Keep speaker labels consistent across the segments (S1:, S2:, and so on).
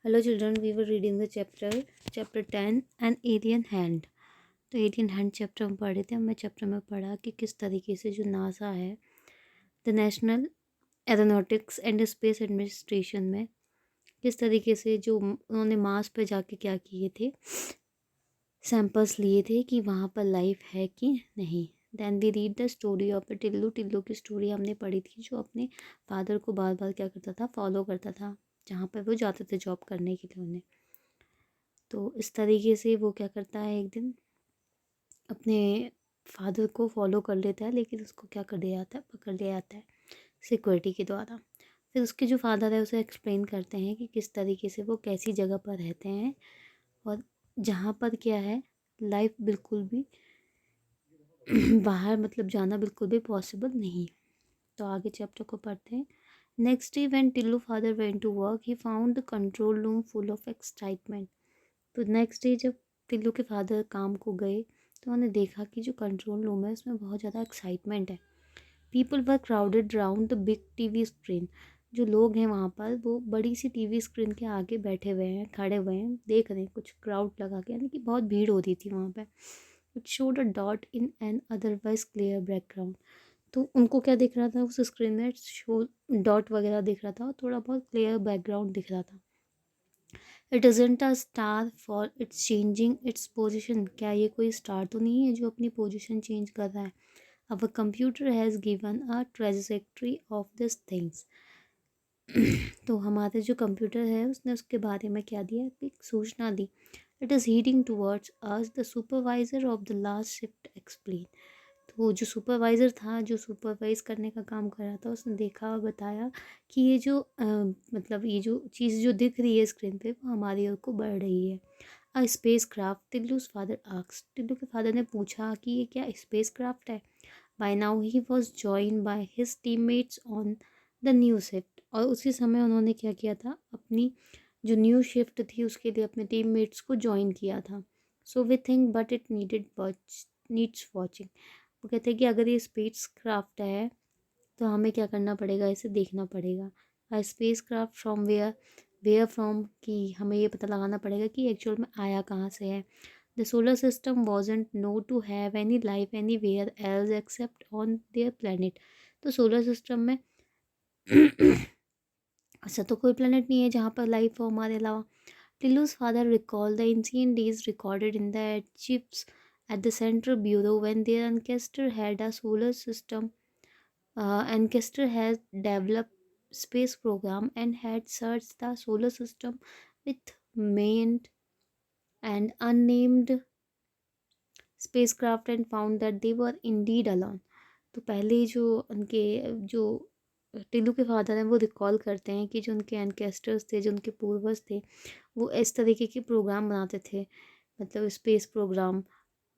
S1: Hello children, we were reading the chapter 10 An Alien Hand। तो alien hand chapter हम पढ़े थे। हमने चैप्टर में पढ़ा कि किस तरीके से जो नासा है, the national aeronautics and space administration में किस तरीके से जो उन्होंने मार्स पे जाके क्या किए थे, सैंपल्स लिए थे कि वहाँ पर लाइफ है कि नहीं। Then we read the story of the Tillu. Tillu की स्टोरी हमने पढ़ी थी, जो अपने फादर को बार बार क्या करता था, फॉलो करता था जहाँ पर वो जाते थे जॉब करने के लिए उन्हें। तो इस तरीके से वो क्या करता है, एक दिन अपने फादर को फॉलो कर लेता है, लेकिन उसको क्या कर दिया जाता है, पकड़ लिया जाता है सिक्योरिटी के द्वारा। फिर उसके जो फादर है उसे एक्सप्लेन करते हैं कि किस तरीके से वो कैसी जगह पर रहते हैं और जहाँ पर क्या है, लाइफ बिल्कुल भी बाहर मतलब जाना बिल्कुल भी पॉसिबल नहीं। तो आगे चैप्टर को पढ़ते हैं। Next day when Tillu father went to work he found the control room full of excitement. तो नेक्स्ट डे जब टिल्लू के फादर काम को गए तो उन्होंने देखा कि जो कंट्रोल रूम है उसमें बहुत ज़्यादा एक्साइटमेंट है। People were crowded round the big TV screen. जो लोग हैं वहाँ पर वो बड़ी सी टीवी स्क्रीन के आगे बैठे हुए हैं, खड़े हुए हैं, देख रहे हैं कुछ क्राउड लगा के, यानी कि बहुत भीड़ हो रही थी वहाँ पे। It showed a dot in an otherwise clear background. तो उनको क्या दिख रहा था उस स्क्रीन में, शो डॉट वगैरह दिख रहा था और थोड़ा बहुत क्लियर बैकग्राउंड दिख रहा था। It isn't a star for its changing its position. क्या ये कोई स्टार तो नहीं है जो अपनी पोजिशन चेंज कर रहा है। Our computer has given a trajectory of this things. तो हमारे जो कंप्यूटर है उसने उसके बारे में क्या दिया, एक सूचना दी। It is heading towards us, the supervisor of the last shift explain. तो जो सुपरवाइज़र था, जो सुपरवाइज़ करने का काम कर रहा था, उसने देखा और बताया कि ये जो मतलब ये जो चीज़ जो दिख रही है स्क्रीन पे वो हमारी ओर को बढ़ रही है। अ स्पेस क्राफ्ट, टिल्लू's फादर आस्क्ड। टिल्लू के फादर ने पूछा कि ये क्या स्पेस क्राफ्ट है। By now he was join by his teammates on the new shift. और उसी समय उन्होंने क्या किया था, अपनी जो न्यू शिफ्ट थी उसके लिए अपने टीममेट्स को ज्वाइन किया था। So we think but it needs watching. वो कहते हैं कि अगर ये स्पेस क्राफ्ट है तो हमें क्या करना पड़ेगा, इसे देखना पड़ेगा। Spacecraft from where from, कि हमें ये पता लगाना पड़ेगा कि एक्चुअल में आया कहाँ से है। The solar system wasn't know to have any life any where else except on their planet. तो सोलर सिस्टम में ऐसा तो कोई प्लानट नहीं है जहाँ पर लाइफ हो हमारे अलावा। टिल्लू's father recalled the ancient days recorded in the chips at the Central Bureau when their ancestor had a solar system. Ancestor has developed space program and had searched the solar system with manned and unnamed spacecraft and found that they were indeed alone. तो पहले जो उनके जो टिल्लू के father हैं वो recall करते हैं कि जो उनके एनकेस्टर्स थे, जो उनके पूर्वज थे, वो इस तरीके के प्रोग्राम बनाते थे, मतलब स्पेस प्रोग्राम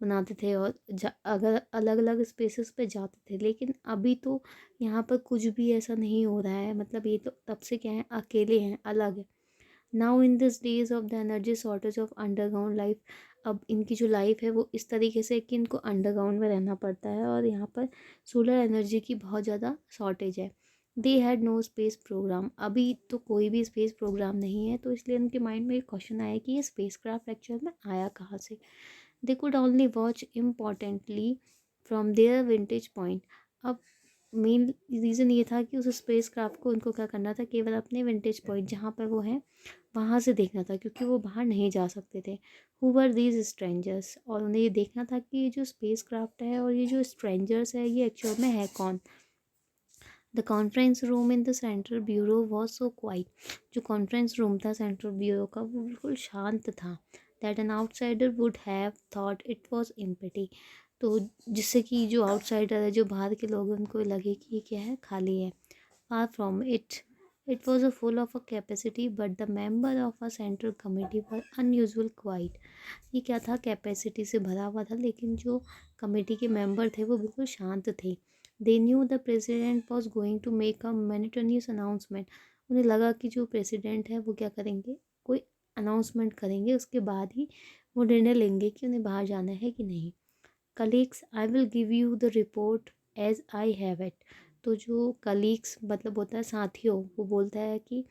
S1: बनाते थे और अगर अलग अलग स्पेसेस पे जाते थे। लेकिन अभी तो यहाँ पर कुछ भी ऐसा नहीं हो रहा है, मतलब ये तो तब से क्या है, अकेले हैं, अलग है। Now in this days of the energy shortage of underground life. अब इनकी जो लाइफ है वो इस तरीके से कि इनको अंडरग्राउंड में रहना पड़ता है और यहाँ पर सोलर एनर्जी की बहुत ज़्यादा शॉर्टेज है। They had no space programme. अभी तो कोई भी स्पेस प्रोग्राम नहीं है, तो इसलिए उनके माइंड में एक क्वेश्चन आया कि ये स्पेस क्राफ्ट एक्चुअल में आया कहाँ से। They could only watch importantly from their vintage point. अब मेन रीज़न ये था कि उस स्पेस क्राफ्ट को उनको क्या करना था, केवल अपने विंटेज पॉइंट जहाँ पर वो हैं वहाँ से देखना था, क्योंकि वो बाहर नहीं जा सकते थे। हु वर दीज स्ट्रेंजर्स, और उन्हें ये देखना था कि ये जो स्पेस क्राफ्ट है और ये जो स्ट्रेंजर्स है ये एक्चुअल में है कौन। The conference room in the central bureau was so quite. जो कॉन्फ्रेंस रूम था सेंट्रल ब्यूरो का वो बिल्कुल शांत था। That an outsider would have thought it was empty. तो जिससे कि जो आउटसाइडर है, जो बाहर के लोग हैं, उनको लगे कि ये क्या है, खाली है। Far from it. It was a full of a capacity, but the member of a central committee were unusual quiet. ये क्या था, कैपेसिटी से भरा हुआ था, लेकिन जो कमेटी के मेंबर थे वो बिल्कुल शांत थे। They knew the president was going to make a momentous announcement. उन्हें लगा कि जो प्रेसिडेंट है वो क्या करेंगे, कोई अनाउंसमेंट करेंगे, उसके बाद ही वो निर्णय लेंगे कि उन्हें बाहर जाना है कि नहीं। Colleagues, I will give you the report as I have it. तो जो कलीग्स मतलब होता है साथियों, वो बोलता है कि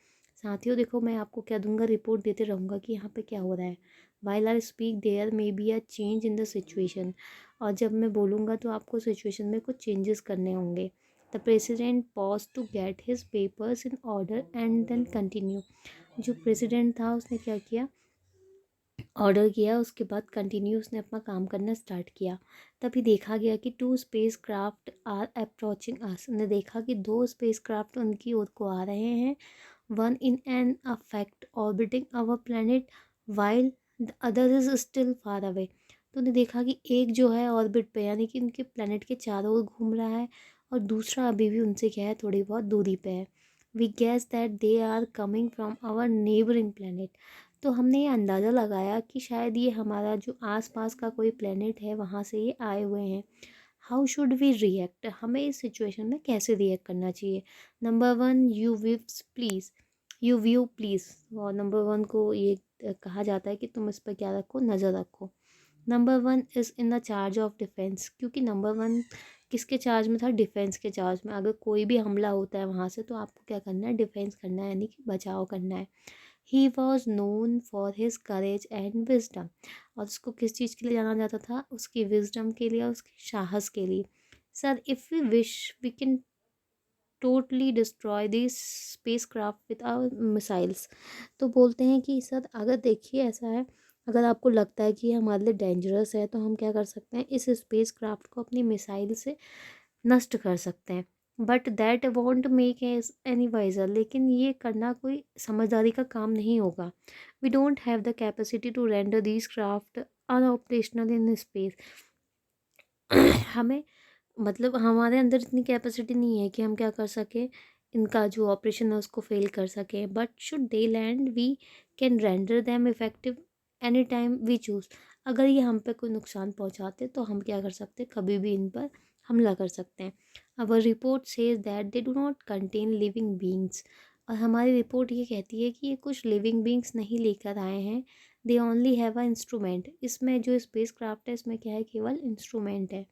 S1: साथियों देखो, मैं आपको क्या दूंगा, रिपोर्ट देते रहूँगा कि यहाँ पे क्या हो रहा है। While I speak there may be a change in the situation, और जब मैं बोलूँगा तो आपको सिचुएशन में कुछ चेंजेस करने होंगे। The president pause to get his papers in order and then continue. जो प्रेसिडेंट था उसने क्या किया, ऑर्डर किया, उसके बाद कंटिन्यू उसने अपना काम करना स्टार्ट किया। तभी देखा गया कि 2 स्पेस क्राफ्ट आर अप्रोचिंग अस। ने देखा कि 2 स्पेस क्राफ्ट उनकी ओर को आ रहे हैं। One in an affect orbiting our planet while the other is still far away. तो उन्हें देखा कि एक जो है ऑर्बिट पे, यानी कि उनके प्लेनेट के चारों ओर घूम रहा है, और दूसरा अभी भी उनसे क्या है, थोड़ी बहुत दूरी पे है। We guess that they are coming from our neighbouring planet. तो हमने ये अंदाज़ा लगाया कि शायद ये हमारा जो आसपास का कोई प्लेनेट है वहाँ से ये आए हुए हैं। हाउ शुड वी रिएक्ट, हमें इस सिचुएशन में कैसे रिएक्ट करना चाहिए। Number 1, you views please, you view please. और नंबर 1 को ये कहा जाता है कि तुम इस पर क्या रखो, नज़र रखो। Number 1 is in the charge of defence, क्योंकि नंबर 1 किसके चार्ज में था, डिफेंस के चार्ज में। अगर कोई भी हमला होता है वहाँ से तो आपको क्या करना है, डिफेंस करना है, यानी कि बचाव करना है। He was known for his courage and wisdom. और उसको किस चीज़ के लिए जाना जाता था, उसकी विजडम के लिए, उसके साहस के लिए। Sir if we wish we can totally destroy this spacecraft with our missiles. तो बोलते हैं कि सर अगर देखिए ऐसा है, अगर आपको लगता है कि ये हमारे लिए डेंजरस है तो हम क्या कर सकते हैं, इस स्पेस क्राफ्ट को अपनी मिसाइल से नष्ट कर सकते हैं। But that won't make any wiser, लेकिन ये करना कोई समझदारी का काम नहीं होगा। We don't have the capacity to render these craft unoperational in space. हमें मतलब हमारे अंदर इतनी कैपेसिटी नहीं है कि हम क्या कर सकें, इनका जो ऑपरेशन है उसको फेल कर सकें। But should they land we can render them effective any time we choose. अगर ये हम पे कोई नुकसान पहुंचाते तो हम क्या कर सकते हैं, कभी भी इन पर हमला कर सकते हैं। Our report says that they do not contain living beings. और हमारी रिपोर्ट ये कहती है कि ये कुछ लिविंग बींग्स नहीं लेकर आए हैं। They only have a instrument. इसमें जो स्पेस क्राफ्ट है इसमें क्या है, केवल इंस्ट्रूमेंट है।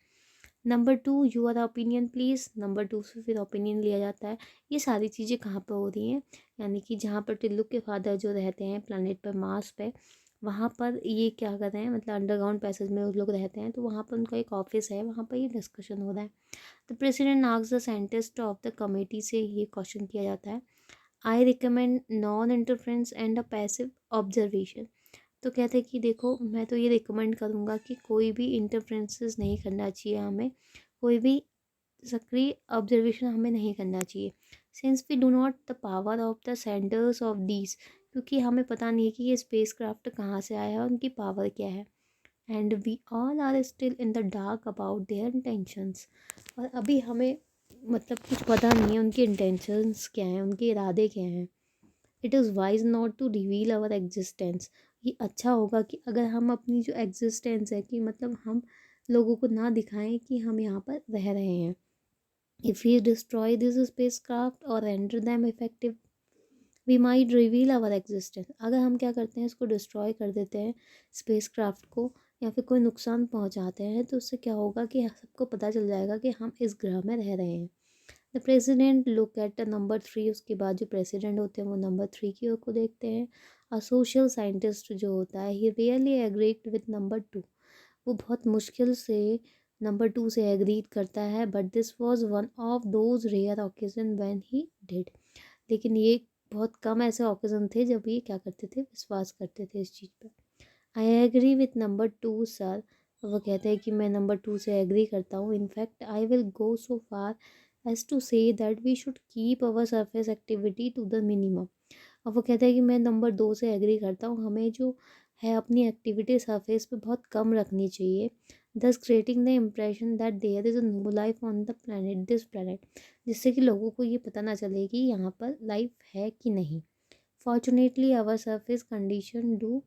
S1: Number 2, your opinion please. Number 2 से फिर ओपिनियन लिया जाता है। ये सारी चीज़ें कहाँ पर हो रही हैं, यानी कि जहाँ पर टिल्लू के फादर जो रहते हैं प्लानट पर, मार्स पे, वहाँ पर ये क्या कर रहे हैं, मतलब अंडरग्राउंड पैसेज में उस लोग रहते हैं, तो वहाँ पर उनका एक ऑफिस है, वहाँ पर ये डिस्कशन हो रहा है। The president asks the scientist of the committee से ये क्वेश्चन किया जाता है, I recommend non interference and a passive observation. तो कहते हैं कि देखो मैं तो ये रिकमेंड करूँगा कि कोई भी इंटरफ्रेंसेस नहीं करना चाहिए हमें, कोई भी सक्रिय ऑब्जर्वेशन हमें नहीं करना चाहिए। Since we do not the power of the senders of these, क्योंकि हमें पता नहीं है कि ये स्पेस क्राफ्ट कहाँ से आया है, उनकी पावर क्या है। And we all are still in the dark about their intentions. और अभी हमें मतलब कुछ पता नहीं है उनके इंटेंशंस क्या हैं, उनके इरादे क्या हैं। It is wise not to reveal our existence. ये अच्छा होगा कि अगर हम अपनी जो एग्जिस्टेंस है, कि मतलब हम लोगों को ना दिखाएं कि हम यहाँ पर रह रहे हैं। If you destroy this spacecraft और render them effective we might reveal our existence. अगर हम क्या करते हैं, इसको डिस्ट्रॉय कर देते हैं स्पेस क्राफ्ट को, या फिर कोई नुकसान पहुँचाते हैं, तो उससे क्या होगा कि सबको पता चल जाएगा कि हम इस ग्रह में रह रहे हैं। The president look at number 3। उसके बाद जो प्रेसिडेंट होते हैं वो नंबर 3 की ओर को देखते हैं। अ सोशल साइंटिस्ट जो होता है, he really agreed with number 2। वो बहुत मुश्किल से नंबर 2 से एग्रीड करता है। But this was one of those rare occasion when he did. लेकिन ये बहुत कम ऐसे ओकेजन थे जब ये क्या करते थे, विश्वास करते थे इस चीज़ पर। I agree with number 2 sir. वो कहते हैं कि मैं नंबर 2 से एग्री करता हूँ। In fact I will go so far as to say that we should keep our surface activity to the minimum. और वो कहते हैं कि मैं नंबर 2 से एग्री करता हूँ, हमें जो है अपनी एक्टिविटी सरफेस पे बहुत कम रखनी चाहिए। Thus creating the impression that there is a no life on the planet this planet. जिससे कि लोगों को ये पता ना चले कि यहाँ पर लाइफ है कि नहीं। Fortunately our surface condition do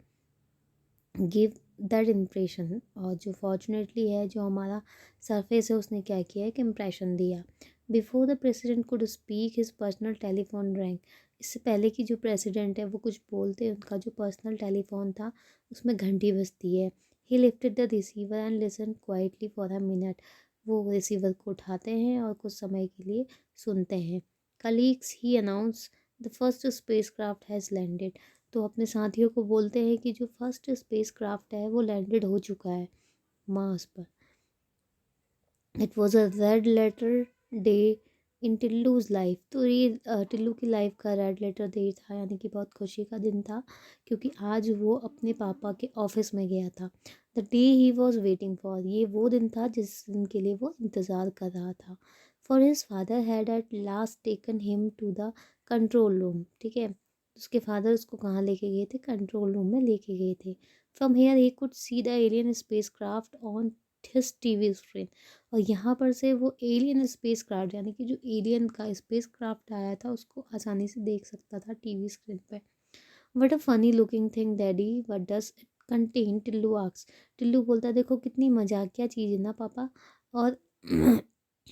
S1: give that impression. और जो फॉर्चुनेटली है, जो हमारा सरफेस है, उसने क्या किया है कि इम्प्रेशन दिया। Before the president could speak his personal telephone rank. इससे पहले कि जो प्रेसिडेंट है वो कुछ बोलते, उनका जो पर्सनल टेलीफोन था उसमें घंटी बजती है। ही lifted the receiver and listen quietly for a minute. वो रिसीवर को उठाते हैं और कुछ समय के लिए सुनते हैं। Colleagues he announce the first space craft has landed. तो अपने साथियों को बोलते हैं कि जो फर्स्ट स्पेस क्राफ्ट है वो लैंडेड हो चुका है मार्स पर। It was a red letter day in Tillu's life. तो ये टिल्लू की लाइफ का रेड लेटर डे था, यानी कि बहुत खुशी का दिन था, क्योंकि आज वो अपने पापा के ऑफिस में गया था। The day he was waiting for, ये वो दिन था जिस दिन के लिए वो इंतज़ार कर रहा था। For his father had at last taken him to the control room. ठीक है, उसके फादर उसको कहाँ लेके गए थे? कंट्रोल रूम में लेके गए थे। From here he could see the alien space craft on his TV screen. और यहाँ पर से वो एलियन स्पेस क्राफ्ट, यानी कि जो एलियन का स्पेस क्राफ्ट आया था उसको आसानी से देख सकता था टीवी स्क्रीन पे। What a funny looking thing daddy, what does it contain? Tillu asks. Tillu बोलता है देखो कितनी मजाकिया चीज़ है ना पापा, और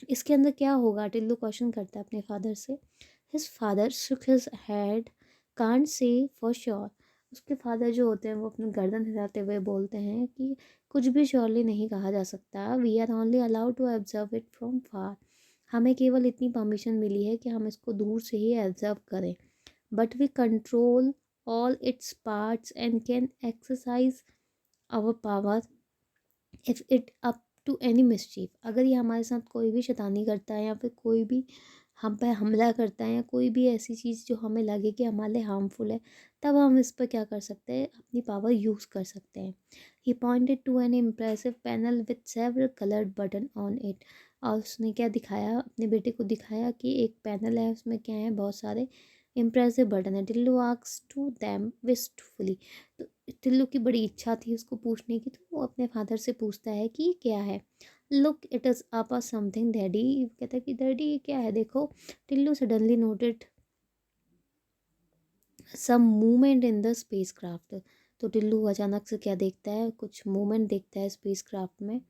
S1: इसके अंदर क्या होगा? टिल्लू क्वेश्चन करता है अपने फादर से। His father shook his head, can't say for sure. उसके फादर जो होते हैं वो अपनी गर्दन हिलाते हुए बोलते हैं कि कुछ भी श्योरली नहीं कहा जा सकता। We are only allowed to observe it from far. हमें केवल इतनी परमिशन मिली है कि हम इसको दूर से ही ऑब्जर्व करें। But we control all its parts and can exercise our power if it up to any mischief। अगर ये हमारे साथ कोई भी शैतानी करता है या फिर कोई भी हम पे हमला करता है या कोई भी ऐसी चीज़ जो हमें लगे कि हमारे लिए हार्मफुल है, तब हम इस पर क्या कर सकते हैं? अपनी पावर यूज़ कर सकते हैं। He pointed to an impressive panel with several coloured button on it. और उसने क्या दिखाया? अपने बेटे को दिखाया कि एक पैनल है, उसमें क्या है? बहुत सारे इम्प्रेसिव बटन है। Tillu asks to them wistfully. तो टिल्लू की बड़ी इच्छा थी उसको पूछने की, तो वो अपने फादर से पूछता है कि ये क्या है? Look it is upper something daddy. कहता है कि डैडी ये क्या है देखो। Tillu suddenly noted some movement in the spacecraft. तो टिल्लू अचानक से क्या देखता है? कुछ मूवमेंट देखता है स्पेस क्राफ्ट में।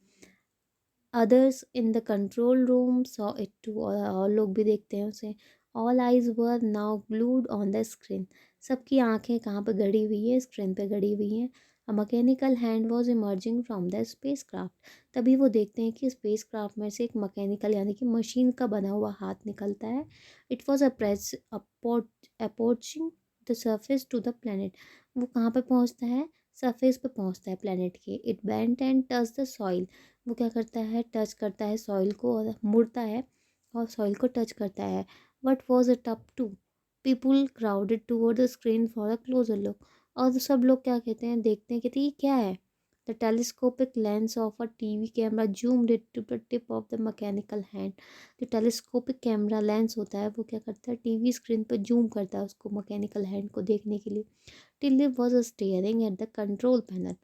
S1: Others in the control room saw it too. और लोग भी देखते हैं उसे। All eyes were now glued on the screen. सबकी आंखें कहाँ पर गड़ी हुई है? स्क्रीन पे गड़ी हुई हैं। A mechanical hand was emerging from the space craft. तभी वो देखते हैं कि स्पेस क्राफ्ट में से एक मैकेनिकल यानी कि मशीन का बना हुआ हाथ निकलता है। It was approaching the surface to the planet. वो कहाँ पर पहुँचता है? सरफेस पे पहुँचता है प्लेनेट के। It bent and touch the soil. वो क्या करता है? टच करता है सॉइल को और मुड़ता है और सॉइल को टच करता है। What was it up to? People crowded toward the screen for a closer look. और सब लोग क्या कहते हैं? देखते हैं, कहते हैं ये क्या है? The telescopic lens of a TV camera zoomed it to the tip of the mechanical hand. जो टेलीस्कोपिक कैमरा लेंस होता है वो क्या करता है? टीवी स्क्रीन पर जूम करता है उसको मैकेनिकल हैंड को देखने के लिए। Tilli was staring at the control panel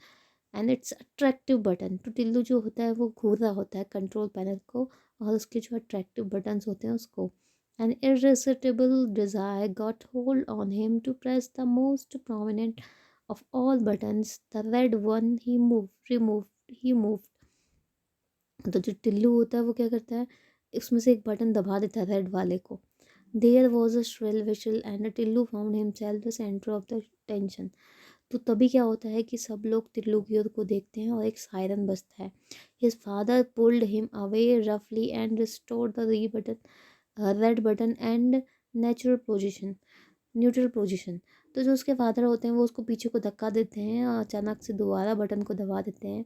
S1: and its attractive button. तो टिल्लू जो होता है वो घूर रहा होता है कंट्रोल पैनल को और उसके जो अट्रैक्टिव बटन्स होते हैं उसको। An irresistible desire got hold on him to press the most prominent of all buttons, the red one he moved। तो जो टिल्लू होता है वो क्या करता है? उसमें से एक बटन दबा देता है रेड वाले को। There was a shrill whistle and Tillu found himself the centre of the tension. तो तभी क्या होता है कि सब लोग टिल्लू की ओर को देखते हैं और एक सायरन बजता है। His father pulled him away रफली एंड रिस्टोर्ड द री button red button and natural position neutral position. तो जो उसके फादर होते हैं वो उसको पीछे को धक्का देते हैं और अचानक से दोबारा बटन को दबा देते हैं।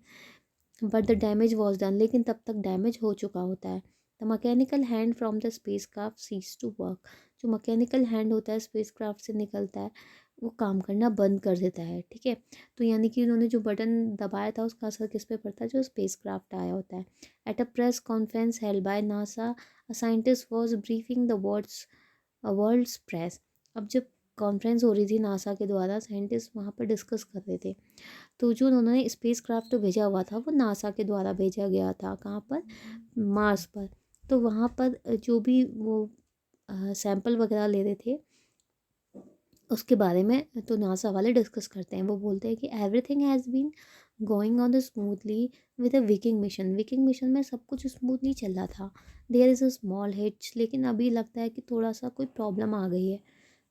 S1: But the damage was done. लेकिन तब तक डैमेज हो चुका होता है। The mechanical hand from the spacecraft ceases to work. जो मैकेनिकल हैंड होता है स्पेस क्राफ्ट से निकलता है वो काम करना बंद कर देता है। ठीक है, तो यानी कि उन्होंने जो बटन दबाया था उसका असर किस पे पड़ता है? जो स्पेस क्राफ्ट आया होता है। At a press conference held by NASA, a scientist was briefing the world's press. अब जब कॉन्फ्रेंस हो रही थी नासा के द्वारा, साइंटिस्ट वहाँ पर डिस्कस कर रहे थे। तो जो उन्होंने स्पेस क्राफ्ट भेजा हुआ था वो नासा के द्वारा भेजा गया था। कहाँ पर? मार्स पर। तो वहाँ पर जो भी वो सैंपल वगैरह ले रहे थे उसके बारे में तो नासा वाले डिस्कस करते हैं। वो बोलते हैं कि everything has been going on the smoothly with a Viking mission. Viking mission में सब कुछ स्मूथली चल रहा था। There is a small hitch, लेकिन अभी लगता है कि थोड़ा सा कोई प्रॉब्लम आ गई है।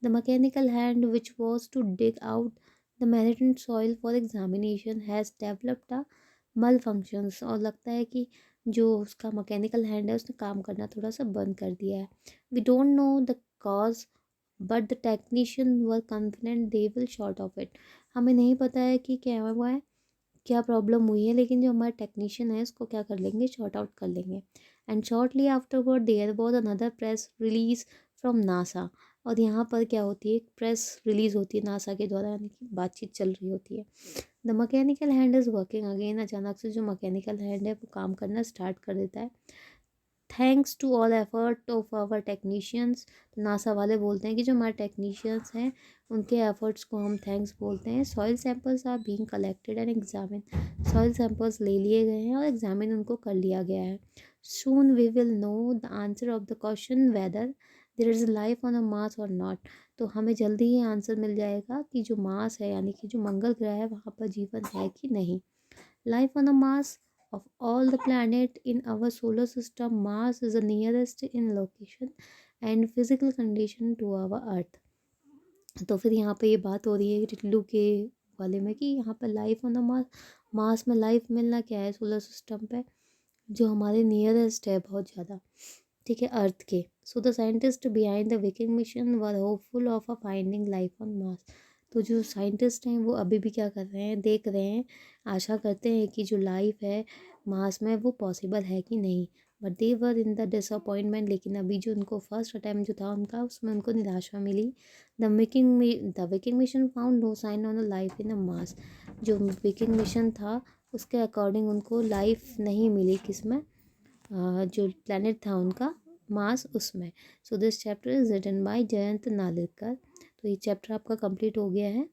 S1: The mechanical hand which was to dig out the Martian soil for examination has developed a malfunctions. और लगता है कि जो उसका मैकेनिकल हैंड है उसने काम करना थोड़ा सा बंद कर दिया है। We don't know the cause but the technician were confident they will short of it. हमें नहीं पता है कि क्या हुआ है, क्या प्रॉब्लम हुई है, लेकिन जो हमारे टेक्नीशियन है इसको क्या कर लेंगे, शॉर्ट आउट कर लेंगे। And shortly afterward there was another press release from NASA. और यहाँ पर क्या होती है, एक प्रेस रिलीज होती है नासा के द्वारा, यानी कि बातचीत चल रही होती है। The mechanical hand is working again. अचानक से जो मैकेनिकल हैंड है वो काम करना स्टार्ट कर देता है। Thanks to all effort of our technicians. तो नासा वाले बोलते हैं कि जो हमारे टेक्नीशियंस हैं उनके एफर्ट्स को हम थैंक्स बोलते हैं। Soil samples are being collected and examine. Soil samples ले लिए गए हैं और एग्जामिन उनको कर लिया गया है। Soon we will know the answer of the question whether there is life on a Mars or not. तो हमें जल्दी ही आंसर मिल जाएगा कि जो मार्स है यानी कि जो मंगल ग्रह है वहाँ पर जीवन है कि नहीं। Life on a Mars, of all the planet in our solar system, Mars is the nearest in location and physical condition to our Earth. तो फिर यहाँ पे ये बात हो रही है टिल्लू के वाले में कि यहाँ पर life on the Mars, Mars में लाइफ मिलना क्या है सोलर सिस्टम पे, जो हमारे नियरेस्ट है बहुत ज़्यादा, ठीक है, अर्थ के। So the scientist behind the Viking mission were hopeful of a finding life on Mars. तो जो साइंटिस्ट हैं वो अभी भी क्या कर रहे हैं, देख रहे हैं, आशा करते हैं कि जो लाइफ है मार्स में वो पॉसिबल है कि नहीं। But they were in the disappointment. लेकिन अभी जो उनको फर्स्ट अटैम्प्ट जो था उनका, उसमें उनको निराशा मिली। The Viking mission found no sign on the life in a Mars. जो विकिंग मिशन था उसके अकॉर्डिंग उनको लाइफ नहीं मिली, किसमें, जो प्लानट था उनका मार्स, उसमें। So this chapter is written by Jayant Narlikar. तो ये चैप्टर आपका कंप्लीट हो गया है।